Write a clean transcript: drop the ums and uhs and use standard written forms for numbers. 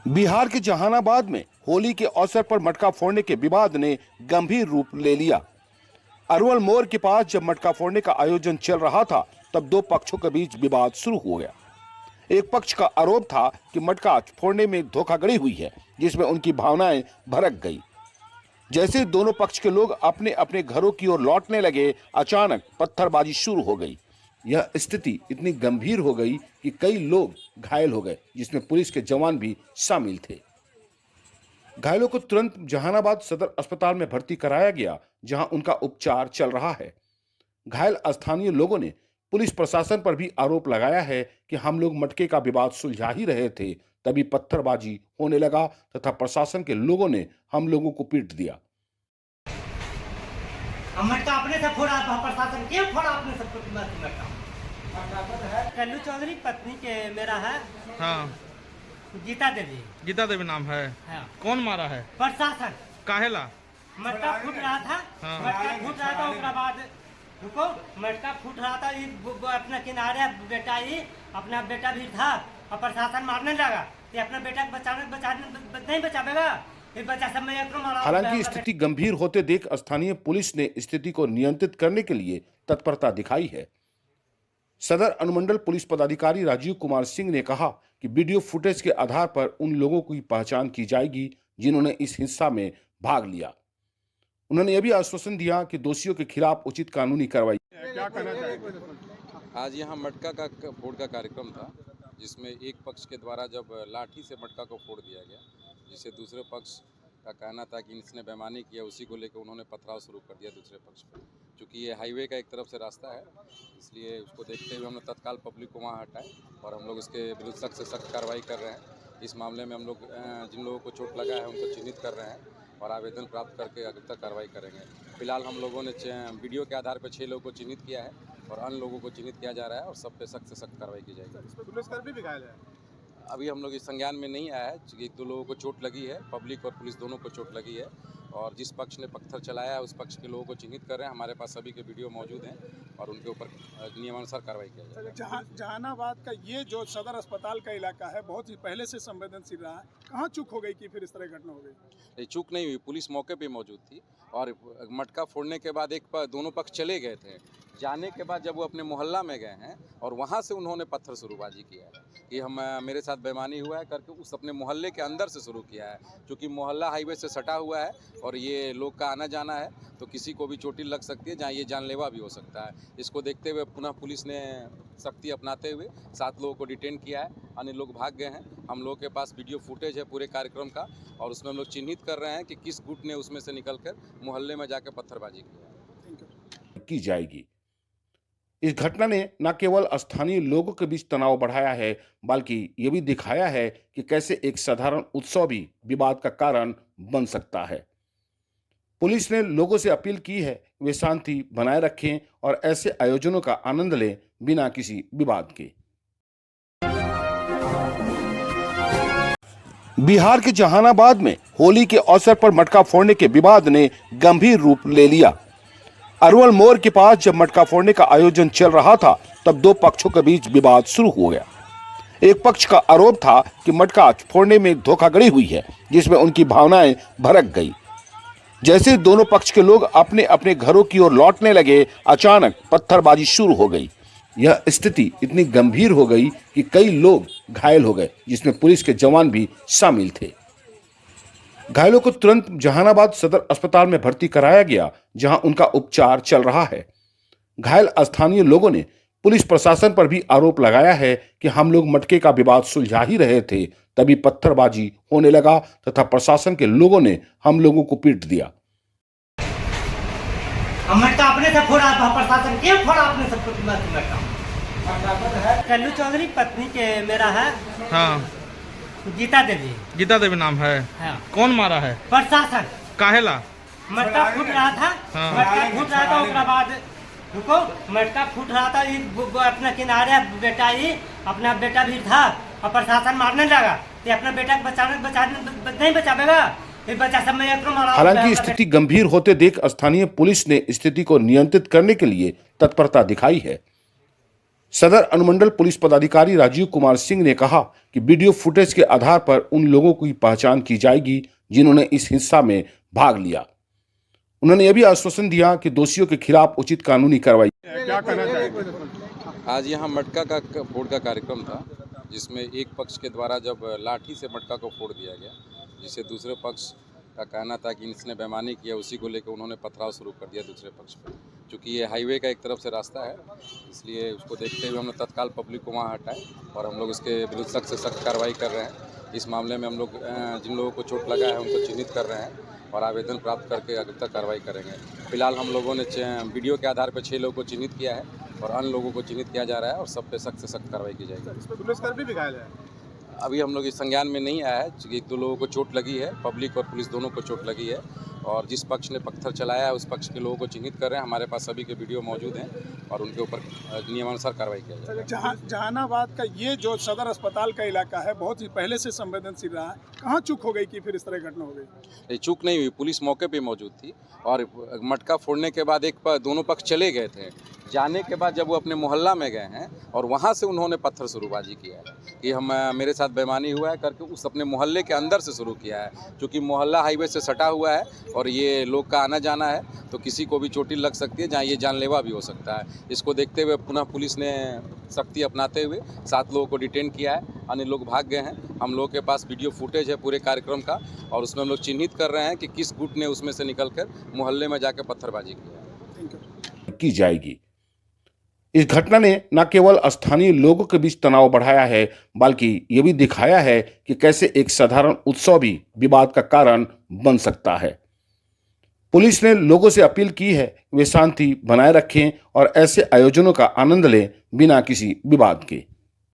बिहार के जहानाबाद में होली के अवसर पर मटका फोड़ने के विवाद ने गंभीर रूप ले लिया। अरवल मोड़ के पास जब मटका फोड़ने का आयोजन चल रहा था तब दो पक्षों के बीच विवाद शुरू हो गया। एक पक्ष का आरोप था कि मटका फोड़ने में धोखाधड़ी हुई है, जिसमें उनकी भावनाएं भड़क गई। जैसे दोनों पक्ष के लोग अपने अपने घरों की ओर लौटने लगे, अचानक पत्थरबाजी शुरू हो गई। यह स्थिति इतनी गंभीर हो गई कि कई लोग घायल हो गए, जिसमें पुलिस के जवान भी शामिल थे। घायलों को तुरंत जहानाबाद सदर अस्पताल में भर्ती कराया गया, जहां उनका उपचार चल रहा है। घायल स्थानीय लोगों ने पुलिस प्रशासन पर भी आरोप लगाया है कि हम लोग मटके का विवाद सुलझा ही रहे थे, तभी पत्थरबाजी होने लगा तथा प्रशासन के लोगों ने हम लोगों को पीट दिया। मटका अपने से फोड़ा, प्रशासन क्यों फोड़ा अपने से मटका? कल्लू चौधरी पत्नी के मेरा है। हाँ, गीता देवी। गीता देवी नाम है। हाँ। कौन मारा है? प्रशासन। काहेला? मटका फूट रहा था। हाँ। मटका फूट रहा था, उसके बाद रुको, मटका फूट रहा था, अपना किनारे बेटा ही अपना बेटा भी था और प्रशासन मारने लगा कि अपना बेटा बचाने नहीं बचावेगा, फिर बच्चा सब में एक मारा। हालांकि स्थिति गंभीर होते देख स्थानीय पुलिस ने स्थिति को नियंत्रित करने के लिए तत्परता दिखाई है। सदर अनुमंडल पुलिस पदाधिकारी राजीव कुमार सिंह ने कहा कि वीडियो फुटेज के आधार पर उन लोगों की पहचान की जाएगी जिन्होंने इस हिंसा में भाग लिया। उन्होंने यह भी आश्वासन दिया कि दोषियों के खिलाफ उचित कानूनी कार्रवाई। क्या कहना चाहिए? आज यहाँ मटका का फोड़ का कार्यक्रम था, जिसमें एक पक्ष के द्वारा जब लाठी से मटका को फोड़ दिया गया, जिसे दूसरे पक्ष का कहना था कि इसने बेईमानी किया, उसी को लेकर उन्होंने पथराव शुरू कर दिया दूसरे पक्ष पर। क्योंकि ये हाईवे का एक तरफ से रास्ता है, इसलिए उसको देखते हुए हमने तत्काल पब्लिक को वहाँ हटाए और हम लोग इसके विरुद्ध सख्त से सख्त कार्रवाई कर रहे हैं। इस मामले में हम लोग जिन लोगों को चोट लगा है उनको चिन्हित कर रहे हैं और आवेदन प्राप्त करके आगे तक कार्रवाई करेंगे। फिलहाल हम लोगों ने वीडियो के आधार पर 6 लोगों को चिन्हित किया है और अन्य लोगों को चिन्हित किया जा रहा है और सब पे सख्त से सख्त कार्रवाई की जाएगी। पुलिसकर्मी भी घायल है। अभी हम लोग इस संज्ञान में नहीं आया है। 1-2 लोगों को चोट लगी है, पब्लिक और पुलिस दोनों को चोट लगी है और जिस पक्ष ने पत्थर चलाया है उस पक्ष के लोगों को चिन्हित कर रहे हैं। हमारे पास सभी के वीडियो मौजूद हैं और उनके ऊपर नियमानुसार कार्रवाई किया जाएगा। जहानाबाद का ये जो सदर अस्पताल का इलाका है बहुत ही पहले से संवेदनशील रहा है, कहाँ चूक हो गई कि फिर इस तरह घटना हो गई? चूक नहीं हुई, पुलिस मौके पे मौजूद थी और मटका फोड़ने के बाद दोनों पक्ष चले गए थे। जाने के बाद जब वो अपने मोहल्ला में गए हैं और वहाँ से उन्होंने पत्थर शुरूबाजी किया है कि मेरे साथ बेईमानी हुआ है करके उस अपने मोहल्ले के अंदर से शुरू किया है। क्योंकि मोहल्ला हाईवे से सटा हुआ है और ये लोग का आना जाना है, तो किसी को भी चोटिल लग सकती है, जहाँ ये जानलेवा भी हो सकता है। इसको देखते हुए पुनः पुलिस ने सख्ती अपनाते हुए 7 लोगों को डिटेन किया है, अन्य लोग भाग गए हैं। हम लोगों के पास वीडियो फुटेज है पूरे कार्यक्रम का और उसमें हम लोग चिन्हित कर रहे हैं कि किस गुट ने उसमें से निकलकर मोहल्ले में जाकर पत्थरबाजी की जाएगी। इस घटना ने न केवल स्थानीय लोगों के बीच तनाव बढ़ाया है, बल्कि ये भी दिखाया है कि कैसे एक साधारण उत्सव भी विवाद का कारण बन सकता है। पुलिस ने लोगों से अपील की है वे शांति बनाए रखें और ऐसे आयोजनों का आनंद लें बिना किसी विवाद के। बिहार के जहानाबाद में होली के अवसर पर मटका फोड़ने के विवाद ने गंभीर रूप ले लिया। अरवल मोड़ के पास जब मटका फोड़ने का आयोजन चल रहा था तब दो पक्षों के बीच विवाद शुरू हो गया। एक पक्ष का आरोप था कि मटका फोड़ने में धोखाधड़ी हुई है, जिसमें उनकी भावनाएं भड़क गई। जैसे दोनों पक्ष के लोग अपने अपने घरों की ओर लौटने लगे, अचानक पत्थरबाजी शुरू हो गई। यह स्थिति इतनी गंभीर हो गई कि कई लोग घायल हो गए, जिसमें पुलिस के जवान भी शामिल थे। घायलों को तुरंत जहानाबाद सदर अस्पताल में भर्ती कराया गया, जहां उनका उपचार चल रहा है। घायल स्थानीय लोगों ने पुलिस प्रशासन पर भी आरोप लगाया है कि हम लोग मटके का विवाद सुलझा ही रहे थे, तभी पत्थरबाजी होने लगा तथा प्रशासन के लोगों ने हम लोगों को पीट दिया। मटका अपने से फोड़ा, प्रशासन क्यों फोड़ा अपने से मटका? कल्लू चौधरी पत्नी के मेरा है। हाँ, गीता देवी। गीता देवी नाम है। हाँ। कौन मारा है? प्रशासन। काहेला? मटका फूट रहा था। हाँ। मटका फूट रहा था, उसके बाद रुको, मटका फूट रहा था, अपना किनारे बेटा ही अपना बेटा भी था और प्रशासन मारने लगा कि अपना बेटा बचाने नहीं बचावेगा, फिर बच्चा सब में एक मारा। हालांकि स्थिति गंभीर होते देख स्थानीय पुलिस ने स्थिति को नियंत्रित करने के लिए तत्परता दिखाई है। सदर अनुमंडल पुलिस पदाधिकारी राजीव कुमार सिंह ने कहा कि वीडियो फुटेज के आधार पर उन लोगों की पहचान की जाएगी जिन्होंने इस हिंसा में भाग लिया। उन्होंने यह भी आश्वासन दिया कि दोषियों के खिलाफ उचित कानूनी कार्रवाई। क्या कहना चाहिए? आज यहाँ मटका का फोड़ का कार्यक्रम था, जिसमें एक पक्ष के द्वारा जब लाठी से मटका को फोड़ दिया गया, जिसे दूसरे पक्ष का कहना था कि इसने बेईमानी किया, उसी को लेकर उन्होंने पथराव शुरू कर दिया दूसरे पक्ष पर। क्योंकि ये हाईवे का एक तरफ से रास्ता है, इसलिए उसको देखते हुए हमने तत्काल पब्लिक को वहाँ हटाए और हम लोग इसके विरुद्ध सख्त से सख्त कार्रवाई कर रहे हैं। इस मामले में हम लोग जिन लोगों को चोट लगा है उनको चिन्हित कर रहे हैं और आवेदन प्राप्त करके आगे तक कार्रवाई करेंगे। फिलहाल हम लोगों ने वीडियो के आधार पर 6 लोगों को चिन्हित किया है और अन्य लोगों को चिन्हित किया जा रहा है और सब पे सख्त से सख्त कार्रवाई की जाएगी। इस पर पुलिसकर्मी भी घायल है। अभी हम लोग इस संज्ञान में नहीं आया है, 1-2 लोगों को चोट लगी है, पब्लिक और पुलिस दोनों को चोट लगी है और जिस पक्ष ने पत्थर चलाया है उस पक्ष के लोगों को चिन्हित कर रहे हैं। हमारे पास सभी के वीडियो मौजूद हैं और उनके ऊपर नियमानुसार कार्रवाई किया जाएगा। जहानाबाद का ये जो सदर अस्पताल का इलाका है बहुत ही पहले से संवेदनशील रहा है, कहाँ चूक हो गई कि फिर इस तरह घटना हो गई? ये चूक नहीं हुई, पुलिस मौके पे मौजूद थी और मटका फोड़ने के बाद दोनों पक्ष चले गए थे। जाने के बाद जब वो अपने मोहल्ला में गए हैं और वहाँ से उन्होंने पत्थर शुरूबाजी किया है कि मेरे साथ बेईमानी हुआ है करके उस अपने मोहल्ले के अंदर से शुरू किया है। क्योंकि मोहल्ला हाईवे से सटा हुआ है और ये लोग का आना जाना है, तो किसी को भी चोटिल लग सकती है, जहाँ ये जानलेवा भी हो सकता है। इसको देखते हुए पुनः पुलिस ने सख्ती अपनाते हुए 7 लोगों को डिटेन किया है, अन्य लोग भाग गए हैं। हम लोगों के पास वीडियो फुटेज है पूरे कार्यक्रम का और उसमें हम लोग चिन्हित कर रहे हैं कि किस गुट ने उसमें से निकलकर मोहल्ले में जाकर पत्थरबाजी की जाएगी। इस घटना ने न केवल स्थानीय लोगों के बीच तनाव बढ़ाया है, बल्कि ये भी दिखाया है कि कैसे एक साधारण उत्सव भी विवाद का कारण बन सकता है। पुलिस ने लोगों से अपील की है वे शांति बनाए रखें और ऐसे आयोजनों का आनंद लें बिना किसी विवाद के।